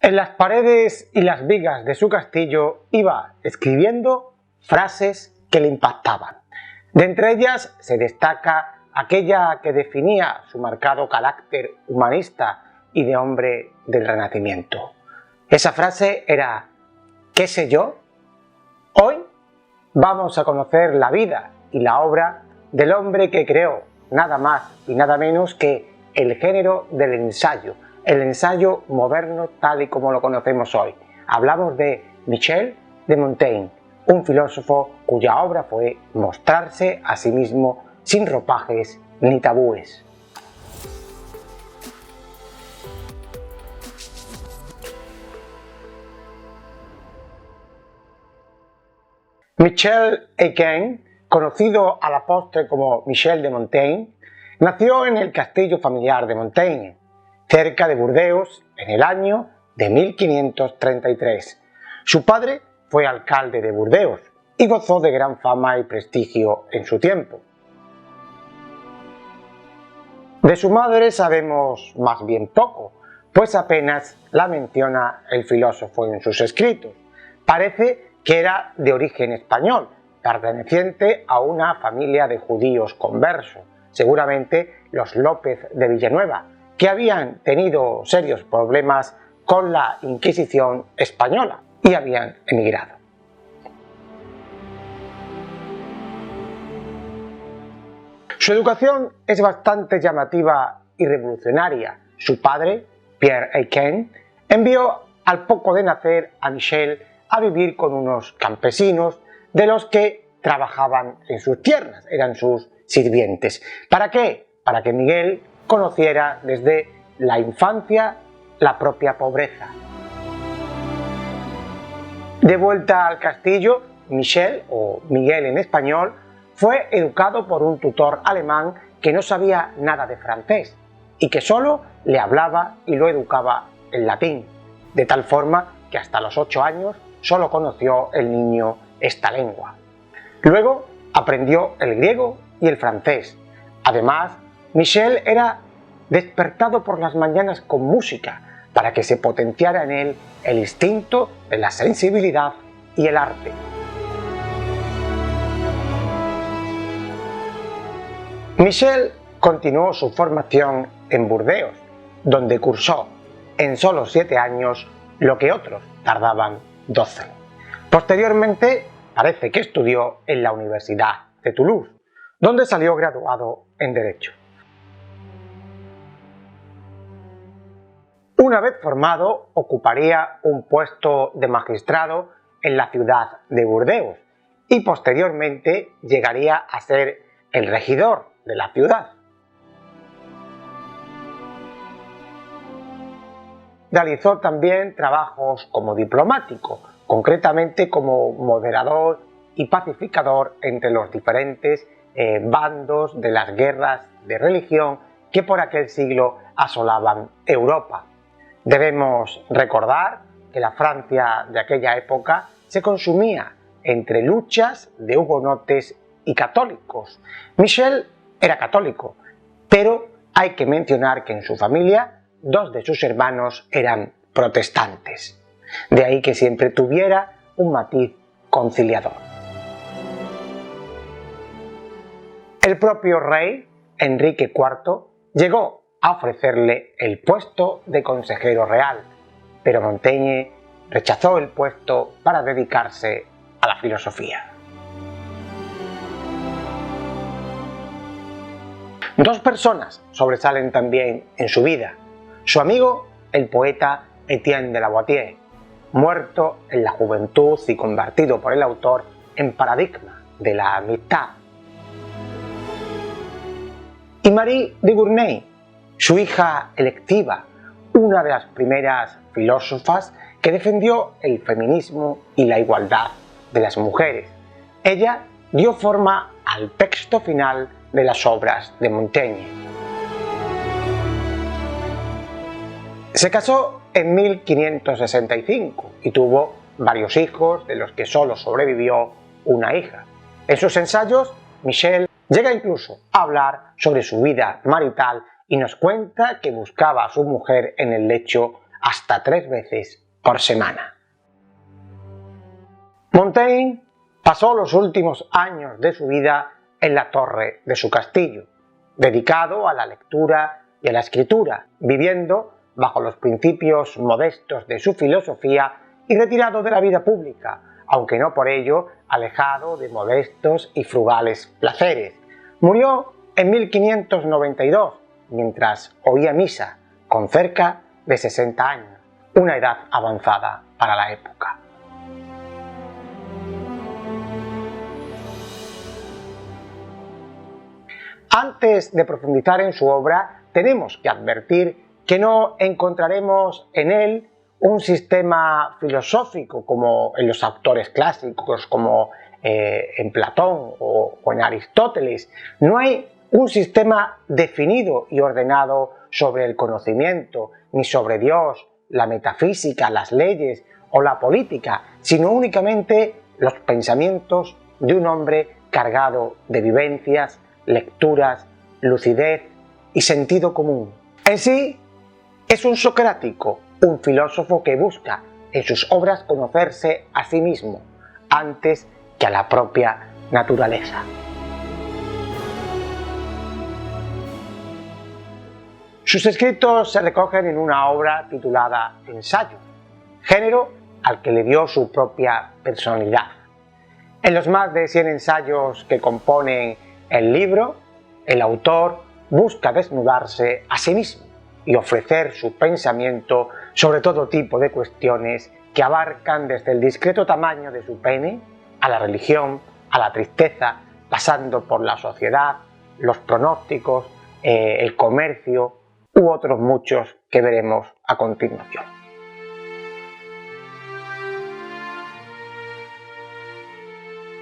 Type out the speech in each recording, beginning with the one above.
En las paredes y las vigas de su castillo iba escribiendo frases que le impactaban. De entre ellas se destaca aquella que definía su marcado carácter humanista y de hombre del Renacimiento. Esa frase era: ¿qué sé yo? Hoy vamos a conocer la vida y la obra del hombre que creó nada más y nada menos que el género del ensayo, el ensayo moderno tal y como lo conocemos hoy. Hablamos de Michel de Montaigne, un filósofo cuya obra fue mostrarse a sí mismo sin ropajes ni tabúes. Michel Arcan, conocido a la postre como Michel de Montaigne, nació en el castillo familiar de Montaigne, cerca de Burdeos, en el año de 1533. Su padre fue alcalde de Burdeos y gozó de gran fama y prestigio en su tiempo. De su madre sabemos más bien poco, pues apenas la menciona el filósofo en sus escritos. Parece que era de origen español, perteneciente a una familia de judíos conversos, seguramente los López de Villanueva, que habían tenido serios problemas con la Inquisición española y habían emigrado. Su educación es bastante llamativa y revolucionaria. Su padre, Pierre Arcan, envió al poco de nacer a Michel a vivir con unos campesinos de los que trabajaban en sus tierras, eran sus sirvientes. ¿Para qué? Para que Miguel conociera desde la infancia la propia pobreza. De vuelta al castillo, Michel, o Miguel en español, fue educado por un tutor alemán que no sabía nada de francés y que solo le hablaba y lo educaba en latín, de tal forma que hasta los 8 años solo conoció el niño esta lengua. Luego aprendió el griego y el francés. Además, Michel era despertado por las mañanas con música para que se potenciara en él el instinto de la sensibilidad y el arte. Michel continuó su formación en Burdeos, donde cursó en solo 7 años lo que otros tardaban 12. Posteriormente, parece que estudió en la Universidad de Toulouse, donde salió graduado en Derecho. Una vez formado, ocuparía un puesto de magistrado en la ciudad de Burdeos y posteriormente llegaría a ser el regidor de la ciudad. Realizó también trabajos como diplomático, concretamente como moderador y pacificador entre los diferentes bandos de las guerras de religión que por aquel siglo asolaban Europa. Debemos recordar que la Francia de aquella época se consumía entre luchas de hugonotes y católicos. Michel era católico, pero hay que mencionar que en su familia 2 de sus hermanos eran protestantes. De ahí que siempre tuviera un matiz conciliador. El propio rey, Enrique IV, llegó a ofrecerle el puesto de consejero real, pero Montaigne rechazó el puesto para dedicarse a la filosofía. 2 personas sobresalen también en su vida: su amigo, el poeta Etienne de Lavoisier, muerto en la juventud y convertido por el autor en paradigma de la amistad, y Marie de Gournay, su hija electiva, una de las primeras filósofas que defendió el feminismo y la igualdad de las mujeres. Ella dio forma al texto final de las obras de Montaigne. Se casó en 1565 y tuvo varios hijos, de los que solo sobrevivió una hija. En sus ensayos, Michel llega incluso a hablar sobre su vida marital y nos cuenta que buscaba a su mujer en el lecho hasta 3 veces por semana. Montaigne pasó los últimos años de su vida en la torre de su castillo, dedicado a la lectura y a la escritura, viviendo bajo los principios modestos de su filosofía y retirado de la vida pública, aunque no por ello alejado de modestos y frugales placeres. Murió en 1592, mientras oía misa, con cerca de 60 años, una edad avanzada para la época. Antes de profundizar en su obra, tenemos que advertir que no encontraremos en él un sistema filosófico como en los autores clásicos, como en Platón o en Aristóteles. No hay un sistema definido y ordenado sobre el conocimiento, ni sobre Dios, la metafísica, las leyes o la política, sino únicamente los pensamientos de un hombre cargado de vivencias, lecturas, lucidez y sentido común. En sí, es un socrático, un filósofo que busca en sus obras conocerse a sí mismo antes que a la propia naturaleza. Sus escritos se recogen en una obra titulada Ensayo, género al que le dio su propia personalidad. En los más de 100 ensayos que componen el libro, el autor busca desnudarse a sí mismo y ofrecer su pensamiento sobre todo tipo de cuestiones que abarcan desde el discreto tamaño de su pene, a la religión, a la tristeza, pasando por la sociedad, los pronósticos, el comercio u otros muchos que veremos a continuación.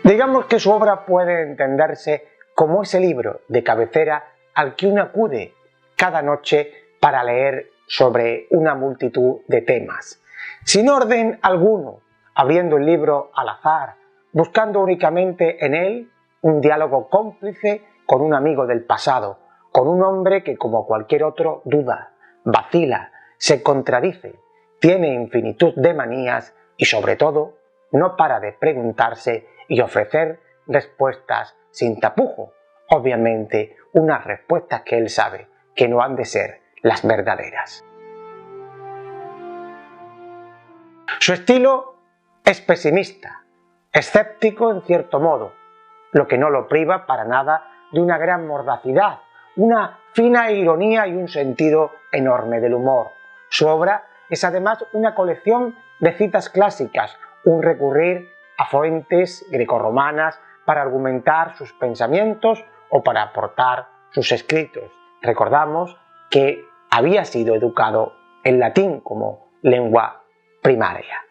Digamos que su obra puede entenderse como ese libro de cabecera al que uno acude cada noche para leer sobre una multitud de temas, sin orden alguno, abriendo el libro al azar, buscando únicamente en él un diálogo cómplice con un amigo del pasado, con un hombre que como cualquier otro duda, vacila, se contradice, tiene infinitud de manías y sobre todo no para de preguntarse y ofrecer respuestas sin tapujo, obviamente unas respuestas que él sabe que no han de ser las verdaderas. Su estilo es pesimista, escéptico en cierto modo, lo que no lo priva para nada de una gran mordacidad, una fina ironía y un sentido enorme del humor. Su obra es además una colección de citas clásicas, un recurrir a fuentes grecorromanas para argumentar sus pensamientos o para aportar sus escritos. Recordamos que había sido educado en latín como lengua primaria.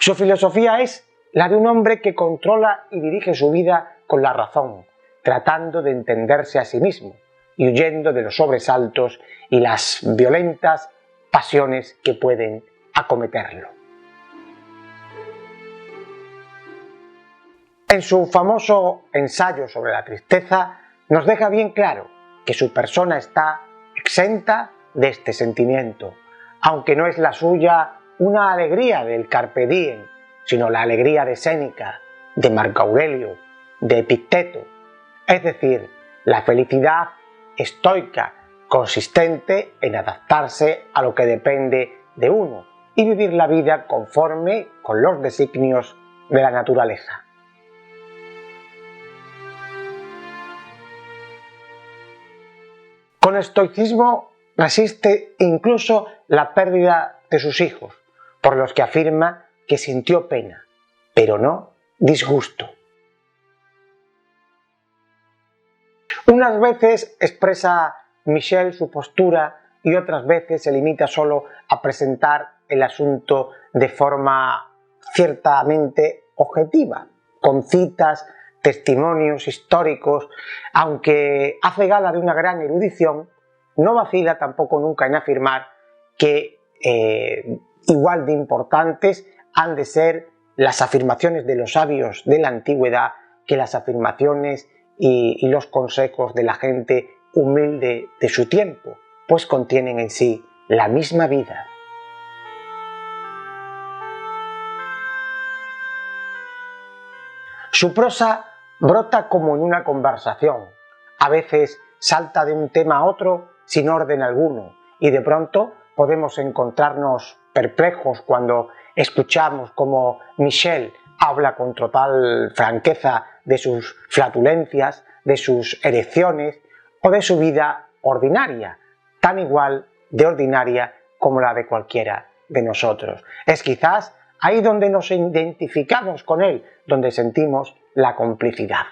Su filosofía es la de un hombre que controla y dirige su vida con la razón, tratando de entenderse a sí mismo y huyendo de los sobresaltos y las violentas pasiones que pueden acometerlo. En su famoso ensayo sobre la tristeza nos deja bien claro que su persona está exenta de este sentimiento, aunque no es la suya una alegría del carpe diem, sino la alegría de Séneca, de Marco Aurelio, de Epicteto, es decir, la felicidad estoica, consistente en adaptarse a lo que depende de uno y vivir la vida conforme con los designios de la naturaleza. Con estoicismo resiste incluso la pérdida de sus hijos, por los que afirma que sintió pena, pero no disgusto. Unas veces expresa Michel su postura y otras veces se limita solo a presentar el asunto de forma ciertamente objetiva, con citas, testimonios históricos. Aunque hace gala de una gran erudición, no vacila tampoco nunca en afirmar que igual de importantes han de ser las afirmaciones de los sabios de la antigüedad que las afirmaciones y los consejos de la gente humilde de su tiempo, pues contienen en sí la misma vida. Su prosa brota como en una conversación. A veces salta de un tema a otro sin orden alguno y de pronto podemos encontrarnos perplejos cuando escuchamos cómo Michel habla con total franqueza de sus flatulencias, de sus erecciones o de su vida ordinaria, tan igual de ordinaria como la de cualquiera de nosotros. Es quizás ahí donde nos identificamos con él, donde sentimos la complicidad.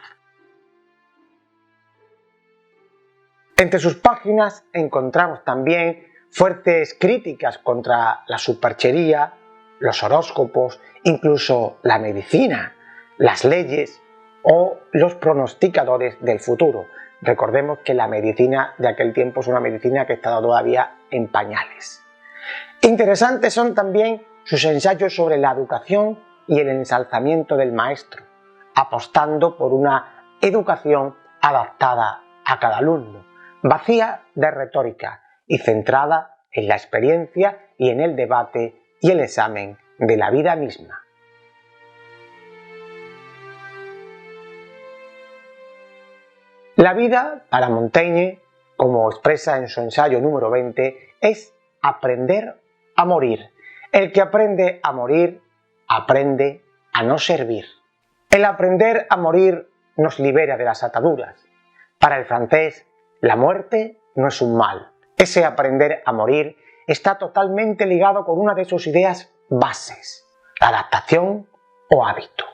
Entre sus páginas encontramos también fuertes críticas contra la superchería, los horóscopos, incluso la medicina, las leyes o los pronosticadores del futuro. Recordemos que la medicina de aquel tiempo es una medicina que está todavía en pañales. Interesantes son también sus ensayos sobre la educación y el ensalzamiento del maestro, apostando por una educación adaptada a cada alumno, vacía de retórica y centrada en la experiencia y en el debate y el examen de la vida misma. La vida, para Montaigne, como expresa en su ensayo número 20, es aprender a morir. El que aprende a morir, aprende a no servir. El aprender a morir nos libera de las ataduras. Para el francés, la muerte no es un mal. Ese aprender a morir está totalmente ligado con una de sus ideas bases, la adaptación o hábito.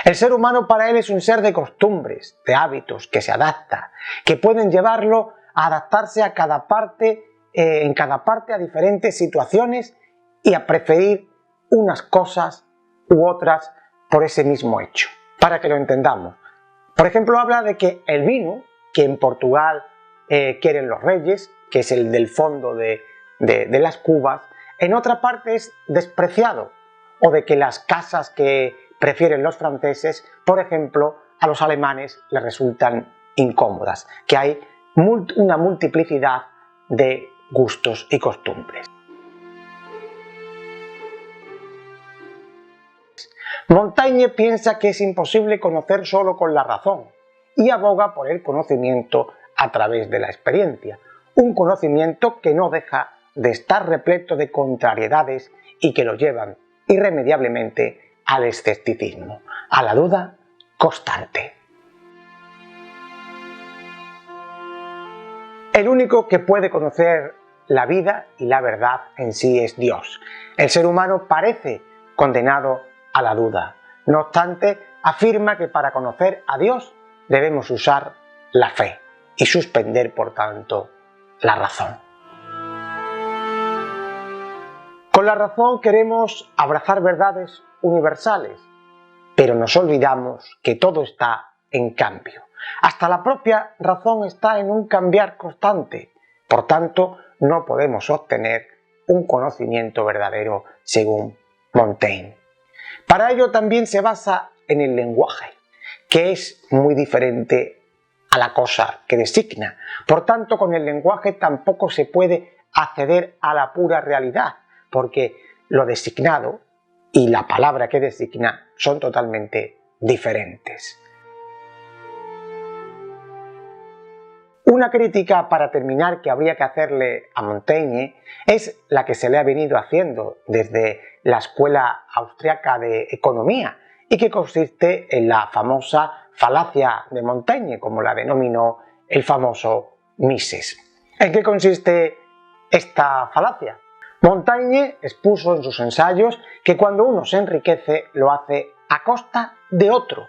El ser humano para él es un ser de costumbres, de hábitos, que se adapta, que pueden llevarlo a adaptarse a cada parte, en cada parte a diferentes situaciones y a preferir unas cosas u otras por ese mismo hecho. Para que lo entendamos. Por ejemplo, habla de que el vino, que en Portugal quieren los reyes, que es el del fondo de las cubas, en otra parte es despreciado, o de que las casas que prefieren los franceses, por ejemplo, a los alemanes les resultan incómodas, que hay una multiplicidad de gustos y costumbres. Montaigne piensa que es imposible conocer solo con la razón y aboga por el conocimiento a través de la experiencia, un conocimiento que no deja de estar repleto de contrariedades y que lo llevan irremediablemente al escepticismo, a la duda constante. El único que puede conocer la vida y la verdad en sí es Dios. El ser humano parece condenado a la duda. No obstante, afirma que para conocer a Dios debemos usar la fe y suspender, por tanto, la razón. Con la razón queremos abrazar verdades universales, pero nos olvidamos que todo está en cambio. Hasta la propia razón está en un cambiar constante. Por tanto, no podemos obtener un conocimiento verdadero según Montaigne. Para ello también se basa en el lenguaje, que es muy diferente a la cosa que designa. Por tanto, con el lenguaje tampoco se puede acceder a la pura realidad, porque lo designado y la palabra que designa son totalmente diferentes. Una crítica para terminar que habría que hacerle a Montaigne es la que se le ha venido haciendo desde la Escuela Austriaca de Economía y que consiste en la famosa falacia de Montaigne, como la denominó el famoso Mises. ¿En qué consiste esta falacia? Montaigne expuso en sus ensayos que cuando uno se enriquece lo hace a costa de otro,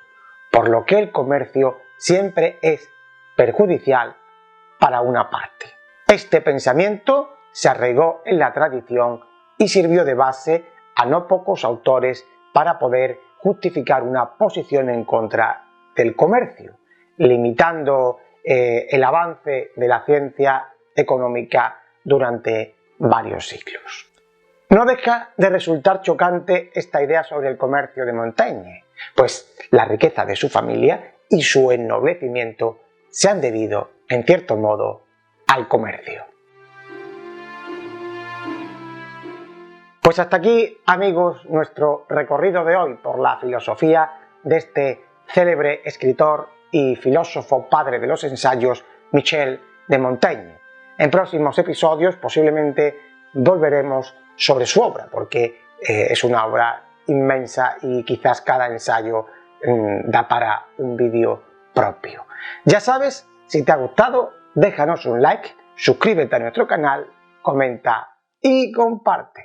por lo que el comercio siempre es perjudicial para una parte. Este pensamiento se arraigó en la tradición y sirvió de base a no pocos autores para poder justificar una posición en contra del comercio, limitando el avance de la ciencia económica durante varios siglos. No deja de resultar chocante esta idea sobre el comercio de Montaigne, pues la riqueza de su familia y su ennoblecimiento se han debido, en cierto modo, al comercio. Pues hasta aquí, amigos, nuestro recorrido de hoy por la filosofía de este célebre escritor y filósofo padre de los ensayos, Michel de Montaigne. En próximos episodios posiblemente volveremos sobre su obra, porque es una obra inmensa y quizás cada ensayo da para un vídeo propio. Ya sabes, si te ha gustado, déjanos un like, suscríbete a nuestro canal, comenta y comparte.